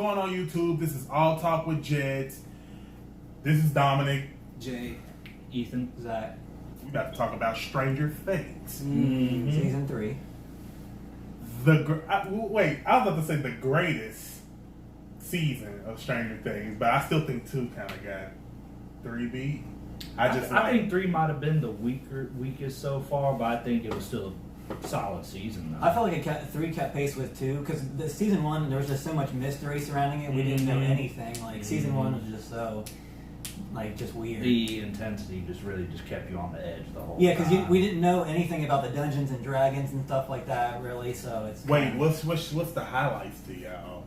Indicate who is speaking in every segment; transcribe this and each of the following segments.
Speaker 1: going on YouTube? This is All Talk with Jeds. This is Dominic.
Speaker 2: Jay.
Speaker 3: Ethan.
Speaker 4: Zach.
Speaker 1: We about to talk about Stranger Things.
Speaker 4: Season 3.
Speaker 1: I was about to say the greatest season of Stranger Things, but I still think 2 kind of got 3 beat.
Speaker 3: I think 3 might have been the weakest so far, but I think it was still a solid season. Though.
Speaker 4: I felt like 3 kept pace with 2 because the season 1 there was just so much mystery surrounding it. We didn't know anything. Like season 1 was just so just weird.
Speaker 3: The intensity just kept you on the edge the whole
Speaker 4: Yeah,
Speaker 3: time.
Speaker 4: because we didn't know anything about the Dungeons and Dragons and stuff like that really. So it's
Speaker 1: what's the highlights to y'all?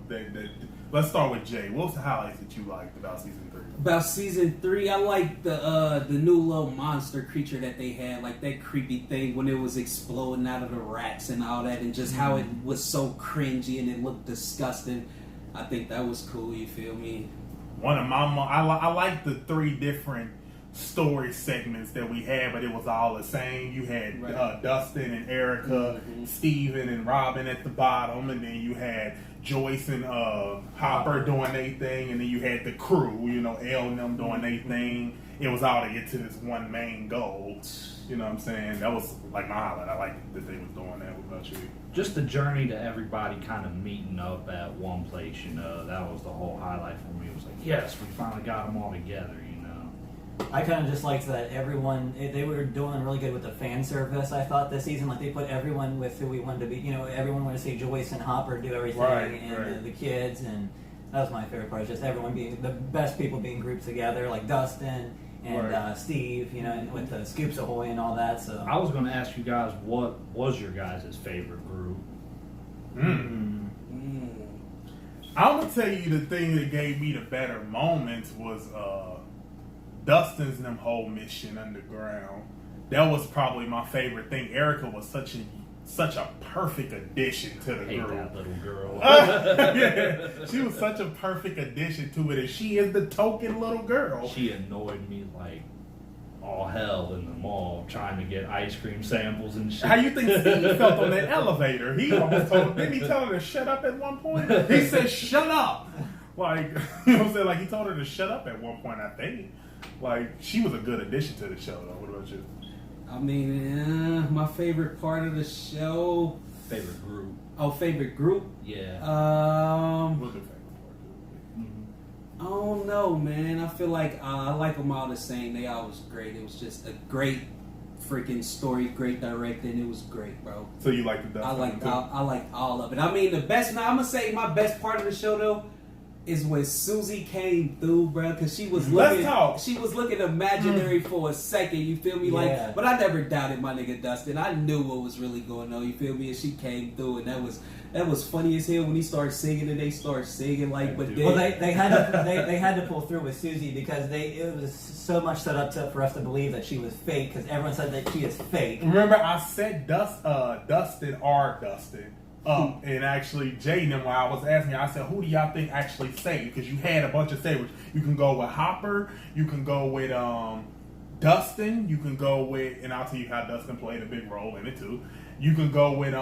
Speaker 1: Let's start with Jay. What's the highlights that you liked about season 3?
Speaker 2: About season 3, I like the new little monster creature that they had, like that creepy thing when it was exploding out of the rats and all that, and just how it was so cringy and it looked disgusting. I think that was cool. You feel me?
Speaker 1: I like the 3 different story segments that we had, but it was all the same. You had Dustin and Erica, Steven and Robin at the bottom, and then you had Joyce and Hopper doing their thing, and then you had the crew, Elle and them doing their thing. It was all to get to this one main goal. You know what I'm saying? That was like my highlight. I liked that they was doing that. What about you?
Speaker 3: Just the journey to everybody kind of meeting up at one place, that was the whole highlight for me. It was like, yes, we finally got them all together,
Speaker 4: I kind of just liked that everyone, they were doing really good with the fan service, I thought, this season. Like, they put everyone with who we wanted to be. Everyone wanted to see Joyce and Hopper do everything, and the kids, and that was my favorite part. Just everyone being, the best people being grouped together, like Dustin and Steve, with the Scoops Ahoy and all that. So
Speaker 3: I was going to ask you guys, what was your guys' favorite group?
Speaker 1: I'm going to tell you the thing that gave me the better moments was Dustin's and them whole mission underground. That was probably my favorite thing. Erica was such a perfect addition to the group.
Speaker 3: That little girl.
Speaker 1: Yeah, she was such a perfect addition to it, and she is the token little girl.
Speaker 3: She annoyed me like all hell in the mall trying to get ice cream samples and shit.
Speaker 1: How you think Steve felt on that elevator? He almost didn't he tell her to shut up at one point? He said, "Shut up!" Like, what I'm saying? Like, he told her to shut up at one point, I think. Like, she was a good addition to the show, though. What about you?
Speaker 2: I mean, my favorite part of the show.
Speaker 3: Favorite group.
Speaker 2: Oh, favorite group?
Speaker 3: Yeah.
Speaker 1: What's your favorite part?
Speaker 2: I don't know, man. I feel like I like them all the same. They all was great. It was just a great freaking story, great directing. It was great, bro.
Speaker 1: So you like the Dustin?
Speaker 2: I liked all of it. I mean, I'm gonna say my best part of the show though is when Susie came through, bro, because she was looking. She was looking imaginary for a second. You feel me?
Speaker 4: Yeah.
Speaker 2: But I never doubted my nigga Dustin. I knew what was really going on. You feel me? And she came through, and that was funny as hell when he started singing and they started singing like. But then,
Speaker 4: well, they had to pull through with Susie because it was so much set up for us to believe that she was fake because everyone said that she is fake.
Speaker 1: Remember, I said Dustin or Dustin. And actually, Jaden, while I was asking, I said, who do y'all think actually saved? Because you had a bunch of savers. You can go with Hopper. You can go with Dustin. You can go with, and I'll tell you how Dustin played a big role in it too. You can go with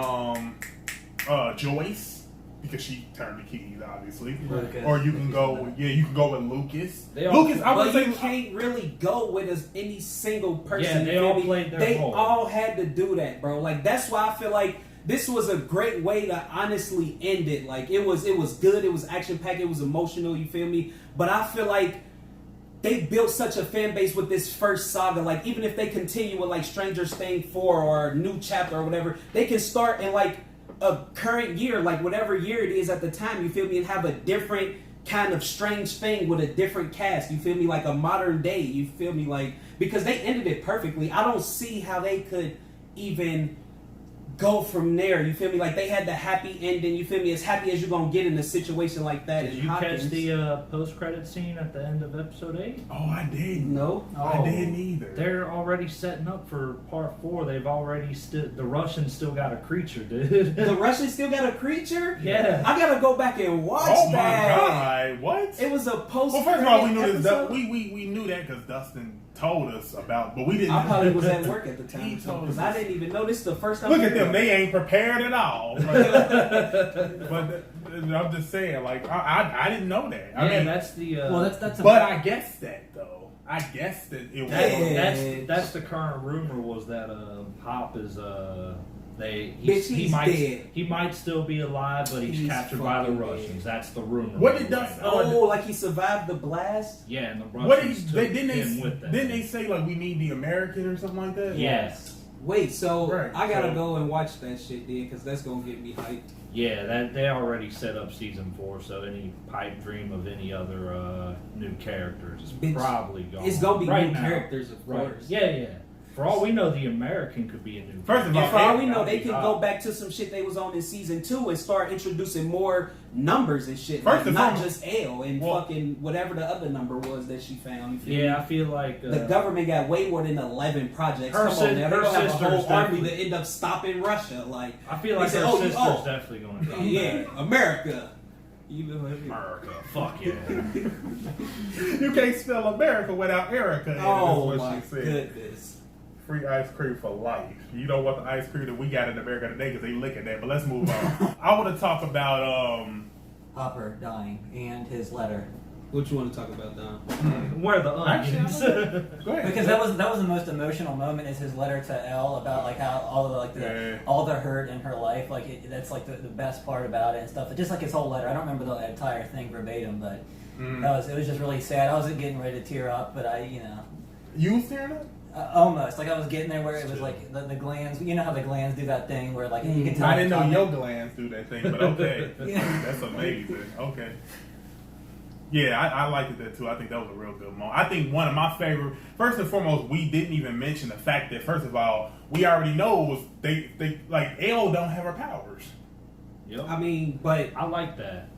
Speaker 1: Joyce because she turned the keys, obviously.
Speaker 4: Lucas.
Speaker 1: Or you can go with Lucas.
Speaker 2: You can't really go with any single person.
Speaker 3: Yeah, they all played their role.
Speaker 2: They all had to do that, bro. Like, that's why I feel like this was a great way to honestly end it. Like, it was good. It was action packed. It was emotional. You feel me? But I feel like they built such a fan base with this first saga. Like, even if they continue with like Stranger Things 4 or a new chapter or whatever, they can start in like a current year, like whatever year it is at the time. You feel me? And have a different kind of strange thing with a different cast. You feel me? Like a modern day. You feel me? Like, because they ended it perfectly. I don't see how they could even go from there. You feel me? Like, they had the happy ending. You feel me? As happy as you're gonna get in a situation like that.
Speaker 3: Did you catch the post-credit scene at the end of episode 8?
Speaker 1: Oh, I didn't.
Speaker 2: No,
Speaker 1: I didn't either.
Speaker 3: They're already setting up for part 4. They've already the Russians still got a creature, dude.
Speaker 2: The Russians still got a creature?
Speaker 3: Yeah.
Speaker 2: I gotta go back and watch that.
Speaker 1: Oh my god! What?
Speaker 2: It was a post.
Speaker 1: Well, first of all, we knew this. We knew that because Dustin told us about, but we didn't.
Speaker 2: I probably was at work at the time.
Speaker 1: He told
Speaker 2: because
Speaker 1: us.
Speaker 2: I didn't even know this is the first time.
Speaker 1: Look at them; they ain't prepared at all. But I'm just saying, like I didn't know that. I
Speaker 3: Yeah,
Speaker 1: mean,
Speaker 3: that's the.
Speaker 4: Well, that's a,
Speaker 1: but I guessed that though. I guessed that it was.
Speaker 3: That's the current rumor was that Hop is
Speaker 2: Bitch,
Speaker 3: he
Speaker 2: he's
Speaker 3: might
Speaker 2: dead.
Speaker 3: he might still be alive, but he's captured by the
Speaker 2: fucking
Speaker 3: Russians. That's the rumor.
Speaker 1: What did
Speaker 3: right
Speaker 1: that-
Speaker 3: now.
Speaker 2: Oh, like he survived the blast?
Speaker 3: Yeah, and the
Speaker 1: What did
Speaker 3: Russians
Speaker 1: they
Speaker 3: took
Speaker 1: didn't
Speaker 3: him with them.
Speaker 1: didn't they say like we need the American or something like that?
Speaker 3: Yes.
Speaker 2: Wait, so
Speaker 1: Right,
Speaker 2: I gotta
Speaker 1: so-
Speaker 2: go and watch that shit then, because that's gonna get me hyped.
Speaker 3: Yeah, that they already set up season 4, so any pipe dream of any other new characters is
Speaker 2: Bitch,
Speaker 3: probably gone.
Speaker 2: It's gonna be
Speaker 3: right
Speaker 2: new
Speaker 3: now.
Speaker 2: characters, of
Speaker 3: Right.
Speaker 2: course.
Speaker 3: Yeah. For all we know, the American could be a new.
Speaker 1: First of
Speaker 2: And
Speaker 1: all,
Speaker 2: for all we
Speaker 1: yeah,
Speaker 2: know, they
Speaker 3: that'd be
Speaker 2: could
Speaker 3: hot.
Speaker 2: go back to some shit they was on in season 2 and start introducing more numbers and shit.
Speaker 1: First
Speaker 2: Like,
Speaker 1: and
Speaker 2: not
Speaker 1: foremost-
Speaker 2: just L and
Speaker 1: Well-
Speaker 2: fucking whatever the other number was that she found. You feel
Speaker 3: Yeah,
Speaker 2: me?
Speaker 3: I feel like
Speaker 2: The government got way more than 11 projects.
Speaker 3: Her
Speaker 2: Come
Speaker 3: sis-
Speaker 2: on now, they
Speaker 3: her
Speaker 2: gonna have a
Speaker 3: sister's
Speaker 2: whole army
Speaker 3: definitely-
Speaker 2: to end up stopping Russia. Like,
Speaker 3: I feel like
Speaker 2: they
Speaker 3: her
Speaker 2: said,
Speaker 3: sister's
Speaker 2: oh,
Speaker 3: definitely going to come
Speaker 2: yeah,
Speaker 3: back.
Speaker 2: America. Even
Speaker 3: America, fuck yeah.
Speaker 1: You can't spell America without Erica. In it,
Speaker 2: Oh
Speaker 1: is
Speaker 2: my
Speaker 1: what she said.
Speaker 2: goodness.
Speaker 1: Free ice cream for life. You don't want the ice cream that we got in America today because they licking that. But let's move on. I want to talk about
Speaker 4: Hopper dying and his letter.
Speaker 2: What you want to talk about, Don?
Speaker 3: Where the
Speaker 1: Actually,
Speaker 3: onions?
Speaker 1: Go ahead.
Speaker 4: Because that was the most emotional moment is his letter to Elle about like how all the
Speaker 1: Yeah.
Speaker 4: all the hurt in her life, like that's like the best part about it and stuff. Just like his whole letter. I don't remember the entire thing verbatim, but it was just really sad. I wasn't getting ready to tear up, but
Speaker 1: You was tearing up?
Speaker 4: almost like I was getting there where it was like the glands. You know how the glands do that thing where like you can tell.
Speaker 1: I didn't know
Speaker 4: coming.
Speaker 1: your glands do that thing, but okay.
Speaker 4: Yeah.
Speaker 1: That's amazing. Okay. Yeah, I liked that too. I think that was a real good moment. I think one of my favorite, first and foremost, we didn't even mention the fact that, first of all, we already know was they like Elle don't have her powers.
Speaker 3: Yep.
Speaker 2: I mean, but
Speaker 3: I like that.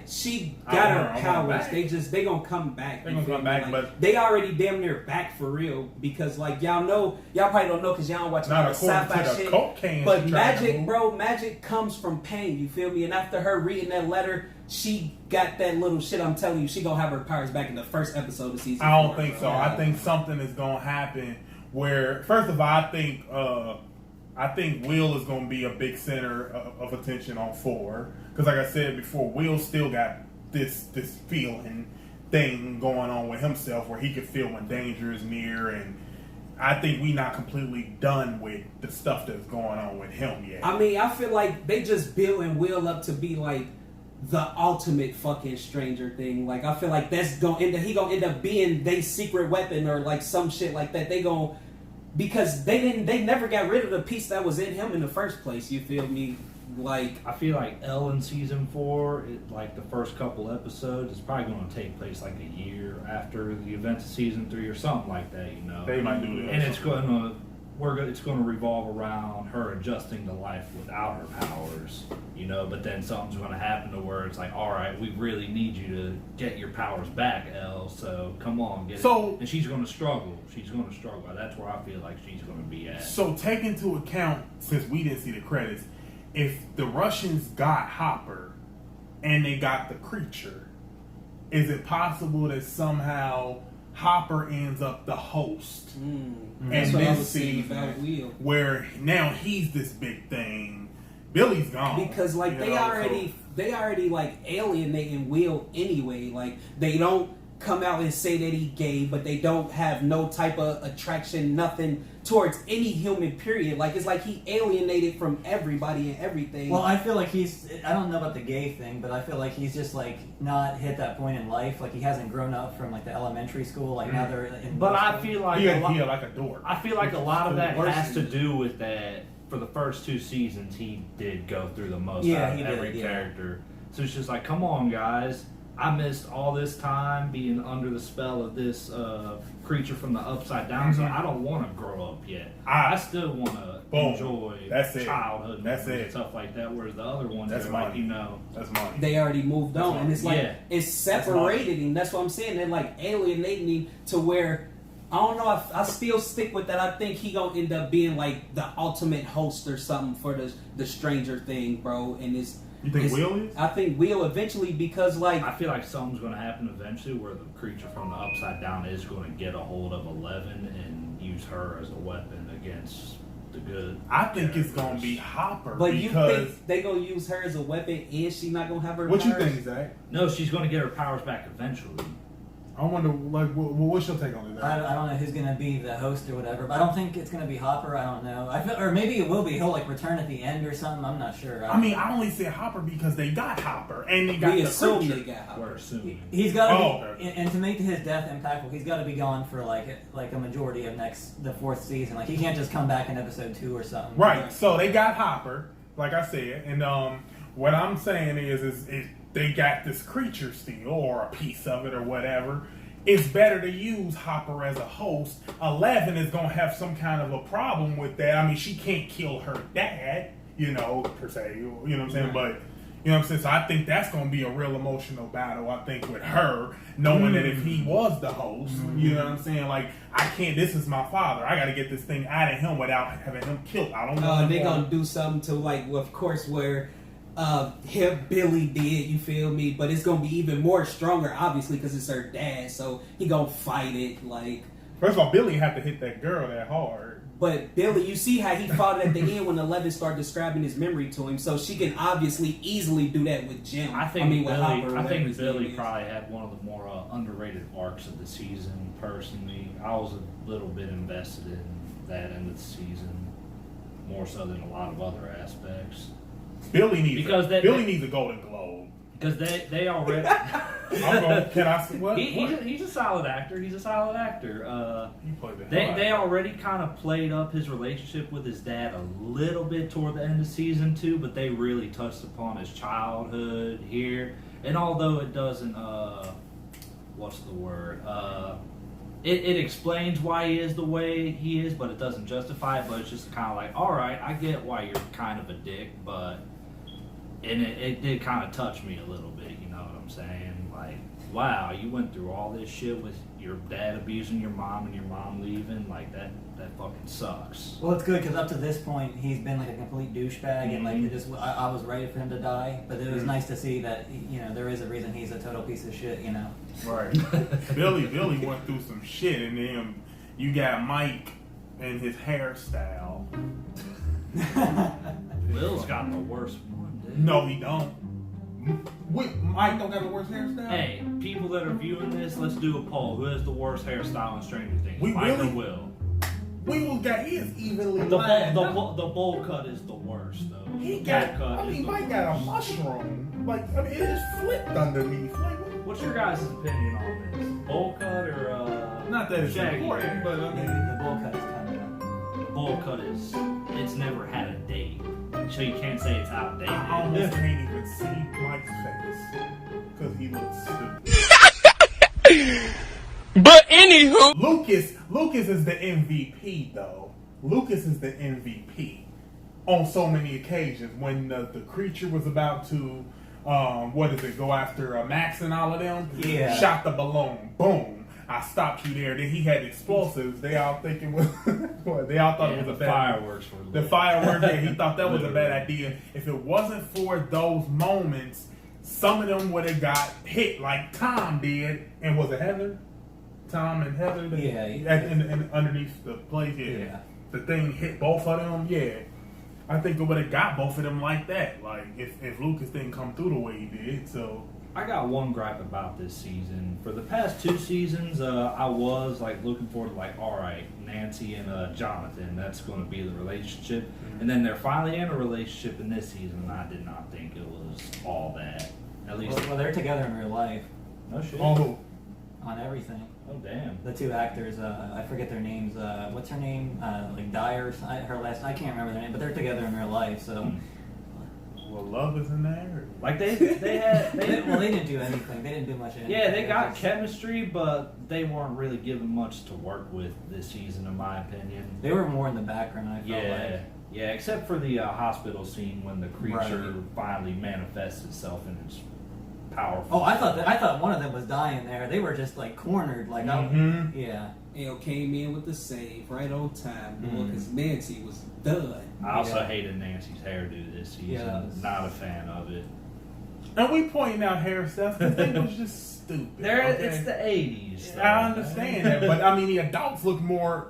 Speaker 2: she
Speaker 1: I
Speaker 2: got
Speaker 1: want
Speaker 2: her
Speaker 1: her
Speaker 2: powers.
Speaker 1: back.
Speaker 2: They gonna come back.
Speaker 1: They
Speaker 2: you
Speaker 1: gonna
Speaker 2: feel
Speaker 1: come
Speaker 2: me?
Speaker 1: back,
Speaker 2: Like,
Speaker 1: but-
Speaker 2: they already damn near back for real because like y'all probably don't know because y'all don't watch a lot
Speaker 1: Not
Speaker 2: of
Speaker 1: according
Speaker 2: sci-fi
Speaker 1: to the
Speaker 2: shit.
Speaker 1: cocaine.
Speaker 2: But
Speaker 1: she tried to
Speaker 2: magic,
Speaker 1: move.
Speaker 2: bro, magic comes from pain. You feel me? And after her reading that letter, she got that little shit. I'm telling you, she gonna have her powers back in the first episode of season.
Speaker 1: I don't
Speaker 2: 4,
Speaker 1: think
Speaker 2: bro.
Speaker 1: so. I think something is gonna happen where, first of all, I think Will is gonna be a big center of attention on 4 because, like I said before, Will still got this feeling thing going on with himself where he can feel when danger is near, and I think we not completely done with the stuff that's going on with him yet.
Speaker 2: I mean, I feel like they just building Will up to be like the ultimate fucking Stranger thing. Like, I feel like that's he gonna end up being their secret weapon or like some shit like that. They gonna, because they never got rid of the piece that was in him in the first place. You feel me? Like,
Speaker 3: I feel like Elle in season 4, like the first couple episodes, it's probably going to take place like a year after the events of season 3 or something like that. You know,
Speaker 1: They might do that.
Speaker 3: and it's going to revolve around her adjusting to life without her powers. You know, but then something's going to happen to where it's like, all right, we really need you to get your powers back, Elle. So come on, get it. And she's going to struggle. She's going to struggle. That's where I feel like she's going to be at.
Speaker 1: So take into account, since we didn't see the credits, if the Russians got Hopper and they got the creature, is it possible that somehow Hopper ends up the host
Speaker 2: that's
Speaker 1: in
Speaker 2: what I
Speaker 1: this
Speaker 2: was saying
Speaker 1: season,
Speaker 2: about Will.
Speaker 1: where now he's this big thing? Billy's gone
Speaker 2: Because like
Speaker 1: you
Speaker 2: they
Speaker 1: know,
Speaker 2: already like alienating Will anyway. Like they don't come out and say that he gay, but they don't have no type of attraction, nothing towards any human. Period. Like it's like he alienated from everybody and everything.
Speaker 4: Well, I feel like I don't know about the gay thing, but I feel like he's just like not hit that point in life. Like he hasn't grown up from like the elementary school. Like now they're in.
Speaker 3: But
Speaker 4: middle
Speaker 3: I
Speaker 4: school.
Speaker 3: feel like
Speaker 1: he
Speaker 3: a lot,
Speaker 1: like a dork.
Speaker 3: I feel like a lot of that
Speaker 2: Worse
Speaker 3: has to
Speaker 2: than-
Speaker 3: do with that. For the first 2 seasons, he did go through the most
Speaker 4: Yeah,
Speaker 3: out of
Speaker 4: he
Speaker 3: every
Speaker 4: did, yeah.
Speaker 3: character. So it's just like, come on, guys. I missed all this time being under the spell of this creature from the upside down, so I don't want to grow up yet. I still want to
Speaker 1: Boom.
Speaker 3: enjoy
Speaker 1: That's it.
Speaker 3: childhood
Speaker 1: That's
Speaker 3: memories
Speaker 1: it.
Speaker 3: and stuff like that, whereas the other ones
Speaker 1: That's
Speaker 3: are like,
Speaker 1: money.
Speaker 3: you know...
Speaker 1: That's money.
Speaker 2: they already moved on, and it's like
Speaker 3: Yeah.
Speaker 2: it's separated him. That's what I'm saying. They're like alienating him to where I don't know. I still stick with that. I think he gonna end up being like the ultimate host or something for the Stranger thing, bro. And it's
Speaker 1: You think
Speaker 2: it's-
Speaker 1: Will is?
Speaker 2: I think Will eventually because like
Speaker 3: I feel like something's going to happen eventually where the creature from the upside down is going to get a hold of 11 and use her as a weapon against the good.
Speaker 1: I think it's
Speaker 3: characters.
Speaker 1: gonna be Hopper
Speaker 2: But you
Speaker 1: because
Speaker 2: think they gonna use her as a weapon and she not gonna have her
Speaker 1: what you
Speaker 2: powers?
Speaker 1: think, Zach?
Speaker 3: No, she's going to get her powers back eventually.
Speaker 1: I wonder, like, what's your take on it?
Speaker 4: I don't know who's gonna be the host or whatever, but I don't think it's gonna be Hopper. I don't know. I feel, or maybe it will be. He'll like return at the end or something. I'm not sure.
Speaker 1: I mean, I only said Hopper because they got Hopper and they got
Speaker 2: We
Speaker 1: the
Speaker 2: assume
Speaker 1: creature.
Speaker 2: they got her.
Speaker 3: We're assuming.
Speaker 4: He's got to
Speaker 1: Oh,
Speaker 4: be,
Speaker 1: okay.
Speaker 4: and to make his death impactful, he's got to be gone for like a majority of the fourth season. Like he can't just come back in episode 2 or something.
Speaker 1: Right. So they got Hopper, like I said, and what I'm saying is they got this creature still or a piece of it or whatever. It's better to use Hopper as a host. 11 is gonna have some kind of a problem with that. I mean, she can't kill her dad, per se. You know what I'm saying? But you know what I'm saying. So I think that's gonna be a real emotional battle. I think with her knowing that if he was the host, you know what I'm saying. Like I can't. This is my father. I got to get this thing out of him without having him killed. I don't know.
Speaker 2: They're gonna do something to of course, where Billy did. You feel me? But it's gonna be even more stronger, obviously, because it's her dad. So he gonna fight it. Like,
Speaker 1: First of all, Billy had to hit that girl that hard.
Speaker 2: but Billy, you see how he fought it at the end when 11 started describing his memory to him. So she can obviously easily do that with Jim.
Speaker 3: I think
Speaker 2: with
Speaker 3: Billy.
Speaker 2: Hopper,
Speaker 3: I
Speaker 2: whatever
Speaker 3: think
Speaker 2: his
Speaker 3: Billy
Speaker 2: name is.
Speaker 3: probably had one of the more underrated arcs of the season. Personally, I was a little bit invested in that end of the season, more so than a lot of other aspects.
Speaker 1: Billy needs
Speaker 3: Because
Speaker 1: needs a Golden Globe.
Speaker 3: Because they already.
Speaker 1: I'm going. Can I see what?
Speaker 3: He's a solid actor. He's a solid actor.
Speaker 1: He played the hell
Speaker 3: They
Speaker 1: out of it.
Speaker 3: already kind of played up his relationship with his dad a little bit toward the end of season 2, but they really touched upon his childhood here. And although it doesn't, what's the word? It explains why he is the way he is, but it doesn't justify it. But it's just kind of like, all right, I get why you're kind of a dick, but and it did kind of touch me a little bit. You know what I'm saying? Like, wow, you went through all this shit with your dad abusing your mom and your mom leaving. Like that fucking sucks.
Speaker 4: Well, it's good because up to this point, he's been like a complete douchebag, and like it just, I was ready for him to die. But it was nice to see that there is a reason he's a total piece of shit.
Speaker 1: Right. Billy went through some shit, and then you got Mike and his hairstyle.
Speaker 3: Will's got the worst one, dude.
Speaker 1: No, he don't. Mike don't got the worst hairstyle.
Speaker 3: Hey, people that are viewing this, let's do a poll. Who has the worst hairstyle in Stranger Things?
Speaker 1: We
Speaker 3: Mike
Speaker 1: really?
Speaker 3: or Will?
Speaker 1: Will got his evenly
Speaker 3: The
Speaker 1: lined.
Speaker 3: bowl cut is the worst, though.
Speaker 1: He
Speaker 3: The
Speaker 1: got.
Speaker 3: bowl cut
Speaker 1: I
Speaker 3: is
Speaker 1: mean,
Speaker 3: the
Speaker 1: Mike
Speaker 3: worst.
Speaker 1: got a mushroom. It just flipped underneath.
Speaker 3: What's your guys' opinion on this? Bowl cut or
Speaker 1: Not that it's
Speaker 3: shaggy
Speaker 1: important,
Speaker 3: hair?
Speaker 1: but I mean.
Speaker 4: The bowl cut is kind of.
Speaker 3: The bowl cut it's never had a date, so you can't say it's outdated.
Speaker 1: I almost can't even see Mike's face because he looks stupid.
Speaker 5: But anywho,
Speaker 1: Lucas is the MVP though. Lucas is the MVP on so many occasions. When the creature was about to, go after Max and all of them.
Speaker 4: Yeah.
Speaker 1: Shot the balloon. Boom. I stopped you there. Then he had explosives. They all thinking was they all thought it was a
Speaker 3: the
Speaker 1: bad
Speaker 3: fireworks were
Speaker 1: The
Speaker 3: lit.
Speaker 1: fireworks, yeah, he thought that was a bad
Speaker 3: Literally.
Speaker 1: idea. If it wasn't for those moments, some of them would have got hit like Tom did. And was it Heather? Tom and Heather? Underneath the place,
Speaker 4: Yeah.
Speaker 1: The thing hit both of them, yeah. I think it would have got both of them like that. Like, if Lucas didn't come through the way he did, so...
Speaker 3: I got one gripe about this season. For the past 2 seasons, I was like looking forward to all right, Nancy and Jonathan, that's going to be the relationship.
Speaker 1: Mm-hmm.
Speaker 3: And then they're finally in a relationship in this season, and I did not think it was all that. At least,
Speaker 4: Well, they're together in real life
Speaker 3: no shit.
Speaker 1: Oh,
Speaker 4: on everything.
Speaker 3: Oh damn.
Speaker 4: The 2 actors, I forget their names. What's her name? Like Dyer. Her last. I can't remember their name, but they're together in real life. So.
Speaker 1: well, love is in there?
Speaker 3: Like they had
Speaker 4: Well, they didn't do anything. They didn't do much. Anything.
Speaker 3: yeah, they got
Speaker 4: just-
Speaker 3: chemistry, but they weren't really given much to work with this season, in my opinion.
Speaker 4: They were more in the background. I felt
Speaker 3: Yeah,
Speaker 4: like.
Speaker 3: yeah, except for the hospital scene when the creature
Speaker 4: Right.
Speaker 3: finally manifests itself in its powerful.
Speaker 4: Oh, I thought one of them was dying there. They were just like cornered. Like,
Speaker 1: Mhm.
Speaker 4: yeah.
Speaker 2: Came in with the save right on time,
Speaker 3: Mhm.
Speaker 2: because Nancy was done.
Speaker 3: I also
Speaker 4: Yeah.
Speaker 3: hated Nancy's hairdo this season.
Speaker 4: Yes.
Speaker 3: Not a fan of it.
Speaker 1: And we pointing out hairstyles because they was just stupid.
Speaker 3: There,
Speaker 1: okay?
Speaker 3: it's the 80s.
Speaker 1: I understand that, but I mean, the adults look more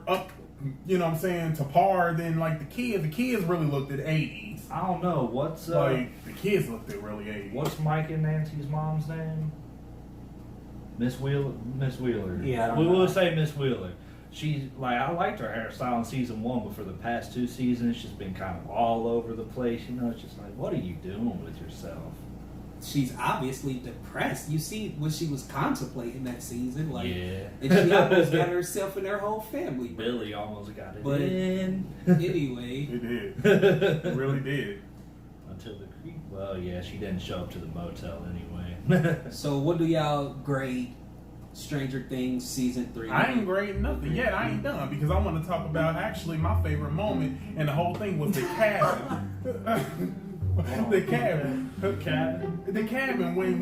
Speaker 1: you know what I'm saying, to par than like the kids. The kids really looked at 80s.
Speaker 3: I don't know what's
Speaker 1: Like the kids looked at really 80s.
Speaker 3: what's Mike and Nancy's mom's name? Miss Wheeler. Miss Wheeler.
Speaker 4: Yeah, I don't
Speaker 3: we
Speaker 4: know.
Speaker 3: will say Miss Wheeler. She's like, I liked her hairstyle in season 1, but for the past 2 seasons, she's been kind of all over the place. You know, it's just like, what are you doing with yourself?
Speaker 2: She's obviously depressed. You see what she was contemplating that season, like,
Speaker 3: Yeah.
Speaker 2: and she almost got herself and her whole family.
Speaker 3: Billy almost got it
Speaker 2: But-
Speaker 3: in.
Speaker 2: Anyway,
Speaker 1: It did. It really did.
Speaker 3: Until the creep. Well, yeah, she didn't show up to the motel anyway.
Speaker 2: so what do y'all grade Stranger Things season 3?
Speaker 1: I ain't grading nothing yet. I ain't done because I want to talk about actually my favorite moment in the whole thing was the cabin. The cabin. The cabin when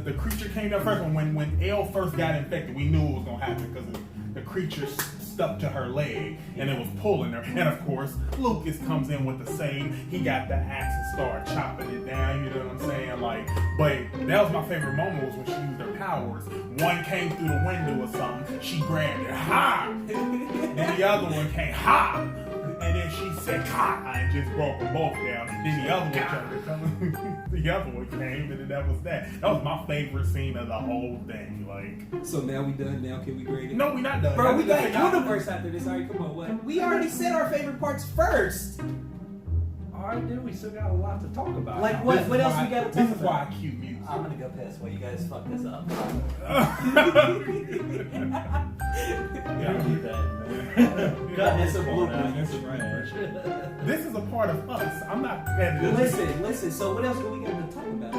Speaker 1: the creature came down first. When Elle first got infected, we knew it was gonna happen because the creature stuck to her leg and it was pulling her. And of course, Lucas comes in with the same. He got the axe and started chopping it down. You know what I'm saying? Like, but that was my favorite moment was when she used her powers. One came through the window or something. She grabbed it, ha! Then the other one came, ha! And then she said, "Ha!" and just broke them both down. Then the other one tried to come. The other one came, and then that was that. That was my favorite scene of the whole thing. Like,
Speaker 2: So now we done. Now can we grade it?
Speaker 1: no, we not done.
Speaker 2: Bro, we
Speaker 1: That's the
Speaker 2: got
Speaker 1: thing.
Speaker 2: universe after this. All right, come on. What? We already said our favorite parts first.
Speaker 3: Alright, dude, we still got a lot to talk about.
Speaker 4: Like,
Speaker 3: now.
Speaker 4: what-
Speaker 1: This is
Speaker 4: else
Speaker 1: why-
Speaker 4: we gotta talk
Speaker 1: This is
Speaker 4: about?
Speaker 1: why I cue music.
Speaker 4: I'm gonna go piss while you guys fuck this up.
Speaker 3: Yeah, keep that in there. Cut
Speaker 2: That's
Speaker 3: this
Speaker 2: a
Speaker 3: part
Speaker 2: blooper.
Speaker 3: out.
Speaker 2: That's
Speaker 3: Trash.
Speaker 1: This is a part of us. I'm not editing.
Speaker 2: Listen. So what else do we got to talk about?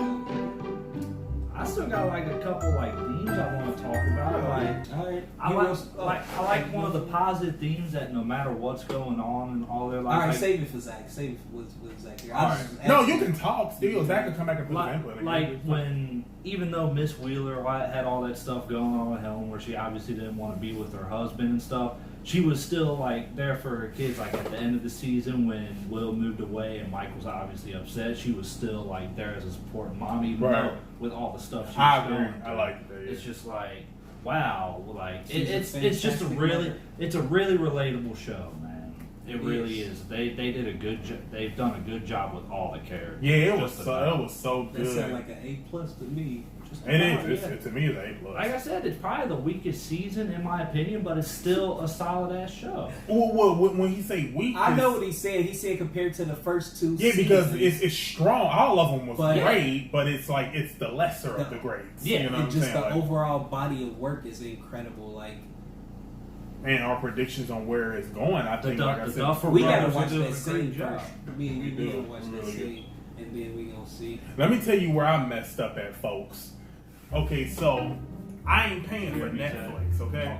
Speaker 3: I still got like a couple like themes I want to talk about. Like,
Speaker 2: All right.
Speaker 3: I like one of the positive themes that no matter what's going on in all their
Speaker 2: All
Speaker 3: lives.
Speaker 2: right,
Speaker 3: like,
Speaker 2: save it for Zach. Save it with Zach here.
Speaker 1: All right. No, you can talk still. Zach can come back and put his input in.
Speaker 3: like when, even though Miss Wheeler had all that stuff going on at home where she obviously didn't want to be with her husband and stuff, she was still like there for her kids. Like at the end of the season when Will moved away and Mike was obviously upset, she was still like there as a supporting mom, even
Speaker 1: Right.
Speaker 3: though with all the stuff she was
Speaker 1: I agree.
Speaker 3: going
Speaker 1: I
Speaker 3: through.
Speaker 1: like that.
Speaker 3: It's just like, wow, like
Speaker 2: She's a
Speaker 3: it's just a
Speaker 2: fantastic
Speaker 3: really
Speaker 2: mother.
Speaker 3: it's a really relatable show, man. It
Speaker 2: It
Speaker 3: really
Speaker 2: is.
Speaker 3: is. They did a good job. They've done a good job with all the characters.
Speaker 1: Yeah, it was
Speaker 3: Just
Speaker 1: so
Speaker 3: about.
Speaker 1: it was so
Speaker 2: That sound
Speaker 1: good.
Speaker 2: like an A+ to me. Just
Speaker 1: It
Speaker 3: Oh,
Speaker 1: is.
Speaker 3: yeah.
Speaker 1: To me, it's A+.
Speaker 3: Like I said, it's probably the weakest season in my opinion, but it's still a solid ass show.
Speaker 1: Well, when he say weak,
Speaker 2: I know
Speaker 1: it's-
Speaker 2: what he said. He said compared to the first two.
Speaker 1: Yeah, because
Speaker 2: seasons,
Speaker 1: it's strong. All of them was
Speaker 2: But-
Speaker 1: great, but it's like it's the lesser of the greats.
Speaker 3: Yeah,
Speaker 1: you know what
Speaker 2: and
Speaker 1: I'm
Speaker 2: just
Speaker 1: saying?
Speaker 2: the
Speaker 1: Like,
Speaker 2: overall body of work is incredible. Like
Speaker 1: and our predictions on where it's going, I think, like I
Speaker 3: The
Speaker 1: said,
Speaker 3: Duffer
Speaker 2: we gotta
Speaker 3: Brothers are
Speaker 2: watch
Speaker 3: doing
Speaker 2: that
Speaker 3: a
Speaker 2: scene
Speaker 3: great job.
Speaker 2: first. Me and
Speaker 1: We
Speaker 2: you
Speaker 1: do.
Speaker 2: gotta watch
Speaker 1: We
Speaker 2: that
Speaker 1: really do.
Speaker 2: scene, and then we gonna see.
Speaker 1: let me tell you where I messed up at, folks. Okay, so I ain't paying for Netflix. Okay.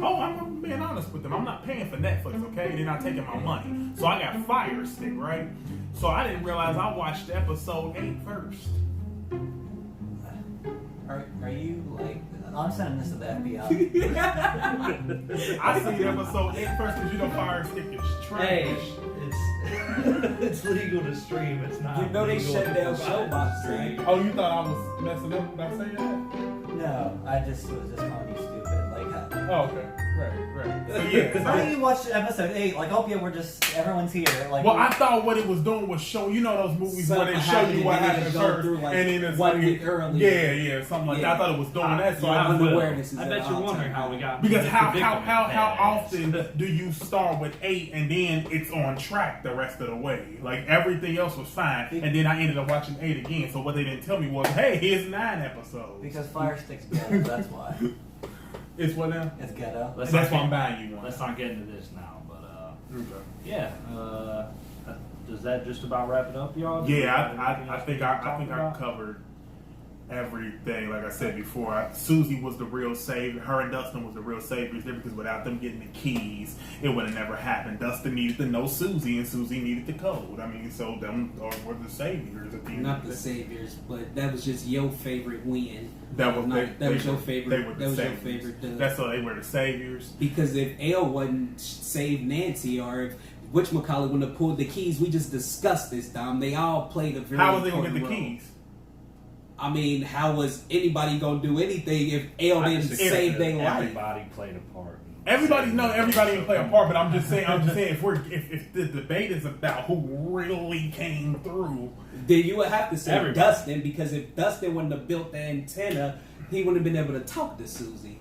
Speaker 1: Oh, I'm being honest with them. I'm not paying for Netflix, okay? They're not taking my money. So I got Fire Stick, right? So I didn't realize I watched episode 8 first.
Speaker 4: Are you like? I'm sending this to the FBI.
Speaker 1: I see episode 8 first because you know Fire Stick is trash.
Speaker 3: Hey, it's it's legal to stream. It's not.
Speaker 2: You know they
Speaker 3: legal
Speaker 2: shut
Speaker 3: to
Speaker 2: down
Speaker 3: provide
Speaker 2: Showbox,
Speaker 3: stream.
Speaker 2: right?
Speaker 1: Oh, you thought I was messing up by saying that?
Speaker 4: No, I just was just calling you stupid. Like,
Speaker 1: Oh, okay. Right. So yeah.
Speaker 4: how do
Speaker 1: So,
Speaker 4: you watch episode 8? Like, okay, we're just everyone's here. Like,
Speaker 1: well, I thought what it was doing was show you know those movies where they
Speaker 2: Something
Speaker 1: show you
Speaker 2: happened
Speaker 1: what
Speaker 2: and then
Speaker 1: happened
Speaker 2: it go
Speaker 1: first,
Speaker 2: through, like,
Speaker 1: and then it's
Speaker 2: 1
Speaker 1: like
Speaker 2: week earlier.
Speaker 1: yeah, something like that.
Speaker 2: Yeah.
Speaker 1: I thought it was doing that, so
Speaker 2: Yeah,
Speaker 1: I
Speaker 2: I'm
Speaker 1: just
Speaker 2: aware this is
Speaker 3: I
Speaker 2: at
Speaker 3: bet you're
Speaker 2: all
Speaker 3: wondering
Speaker 2: time.
Speaker 3: how we got
Speaker 1: because
Speaker 3: this
Speaker 1: how
Speaker 3: predicament.
Speaker 1: often do you start with 8 and then it's on track the rest of the way? Like everything else was fine, and then I ended up watching 8 again. So what they didn't tell me was, hey, here's 9 episodes.
Speaker 4: because Fire Stick's ghetto. That's why.
Speaker 1: It's what now?
Speaker 4: It's ghetto.
Speaker 3: Let's
Speaker 1: That's
Speaker 3: not
Speaker 1: why I'm
Speaker 3: get-
Speaker 1: buying you one.
Speaker 3: Let's not get into this now, but
Speaker 1: Okay.
Speaker 3: yeah. Does that just about wrap it up, y'all? Do you have
Speaker 1: Yeah,
Speaker 3: anything
Speaker 1: I
Speaker 3: else
Speaker 1: think
Speaker 3: to
Speaker 1: I
Speaker 3: talk
Speaker 1: think I
Speaker 3: about?
Speaker 1: covered everything. Like I said before, Susie was the real savior. Her and Dustin was the real saviors there because without them getting the keys, it would have never happened. Dustin needed to know Susie, and Susie needed the code. I mean, so them were the saviors at the end.
Speaker 2: Not
Speaker 1: of
Speaker 2: the
Speaker 1: day.
Speaker 2: saviors, but that was just your favorite win.
Speaker 1: That was
Speaker 2: That was your
Speaker 1: They
Speaker 2: favorite.
Speaker 1: were the
Speaker 2: That was your
Speaker 1: saviors.
Speaker 2: favorite.
Speaker 1: That's why they were the saviors.
Speaker 2: Because if Ale wouldn't save Nancy, or if whatchamacallit wouldn't have pulled the keys, we just discussed this, Dom. They all played a very
Speaker 1: How was they gonna get
Speaker 2: important
Speaker 1: the
Speaker 2: role.
Speaker 1: keys?
Speaker 2: I mean, how was anybody gonna do anything if L
Speaker 3: I
Speaker 2: didn't
Speaker 3: just
Speaker 2: save
Speaker 3: accept
Speaker 2: their
Speaker 3: that
Speaker 2: life?
Speaker 3: Everybody played a part.
Speaker 1: Everybody didn't play a part, but I'm just saying if the debate is about who really came through,
Speaker 2: Then you would have to say
Speaker 3: Everybody.
Speaker 2: Dustin, because if Dustin wouldn't have built the antenna, he wouldn't have been able to talk to Susie.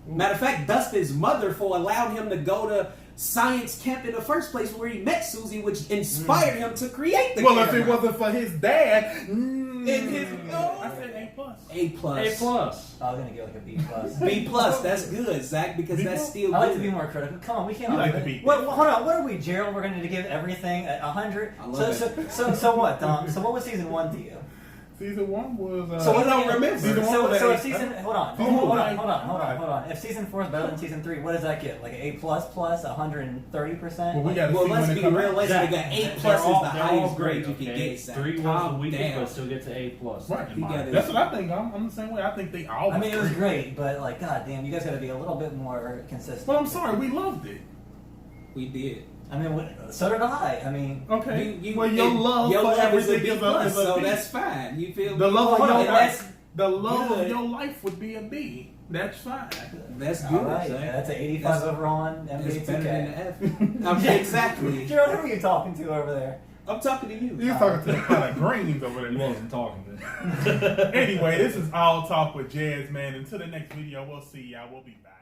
Speaker 2: Matter of fact, Dustin's mother allowed him to go to science camp in the first place where he met Susie, which inspired him to create the
Speaker 1: well, if
Speaker 2: camera.
Speaker 1: it wasn't for his dad,
Speaker 2: I
Speaker 1: said A plus.
Speaker 2: A plus.
Speaker 3: A plus.
Speaker 4: I was gonna give like a B plus.
Speaker 2: B plus, that's good, Zach, because
Speaker 1: B
Speaker 2: that's
Speaker 1: plus?
Speaker 2: still
Speaker 4: I like to
Speaker 2: good.
Speaker 4: be more critical. Come on, we can't.
Speaker 1: You like
Speaker 4: all-
Speaker 1: to be-
Speaker 4: What, hold on, what are we, Gerald? We're going to give everything at 100.
Speaker 2: I love
Speaker 4: So what, Dom? So what was season 1 to you?
Speaker 1: Season 1 was.
Speaker 4: So
Speaker 2: I
Speaker 4: what
Speaker 2: don't remember.
Speaker 1: Season one
Speaker 4: So,
Speaker 1: was
Speaker 4: so
Speaker 1: A-
Speaker 4: if season, hold on. If season 4 is better than season 3, what does that get? Like an A plus, 130%?
Speaker 1: Well, we got to
Speaker 2: Well,
Speaker 1: see
Speaker 2: let's
Speaker 1: when
Speaker 2: be
Speaker 1: it comes out.
Speaker 2: realistic.
Speaker 3: Zach,
Speaker 2: Got A
Speaker 3: they're
Speaker 2: plus is
Speaker 3: all-
Speaker 2: the
Speaker 3: they're all
Speaker 2: highest
Speaker 3: great,
Speaker 2: grade you can
Speaker 3: okay?
Speaker 2: get. Zach.
Speaker 3: 3 was the
Speaker 2: Calm
Speaker 3: weakest,
Speaker 2: down.
Speaker 3: but still gets an A plus.
Speaker 1: Right.
Speaker 3: in my
Speaker 2: You gotta-
Speaker 1: That's what I think. I'm the same way. I think they all.
Speaker 4: I mean, it was
Speaker 1: great.
Speaker 4: great, but like, god damn, you guys got to be a little bit more consistent.
Speaker 1: But I'm sorry, we loved it.
Speaker 2: We did.
Speaker 4: I mean, so did I. I mean,
Speaker 1: Okay.
Speaker 2: You,
Speaker 1: well, your
Speaker 2: and
Speaker 1: love
Speaker 2: your
Speaker 1: for
Speaker 2: love is a
Speaker 1: everything
Speaker 2: B
Speaker 1: is
Speaker 2: plus,
Speaker 1: is a
Speaker 2: so
Speaker 1: B.
Speaker 2: that's fine. You feel
Speaker 1: The
Speaker 2: me?
Speaker 1: love of
Speaker 2: And
Speaker 1: your
Speaker 2: that's
Speaker 1: life. The love
Speaker 2: good.
Speaker 1: of your life would be a B. That's fine.
Speaker 2: That's good.
Speaker 4: all right,
Speaker 2: Zach.
Speaker 4: that's an 85
Speaker 2: That's-
Speaker 4: overall on
Speaker 2: That's
Speaker 4: NBA
Speaker 2: better
Speaker 4: 2K.
Speaker 2: than the F. I mean, exactly.
Speaker 4: Gerald, who are you talking to over there?
Speaker 2: I'm talking to you.
Speaker 1: You're talking to the kind of greens over
Speaker 3: He
Speaker 1: there.
Speaker 3: wasn't talking then.
Speaker 1: Anyway, this is All Talk with Jazz, man. Until the next video, we'll see y'all. We'll be back.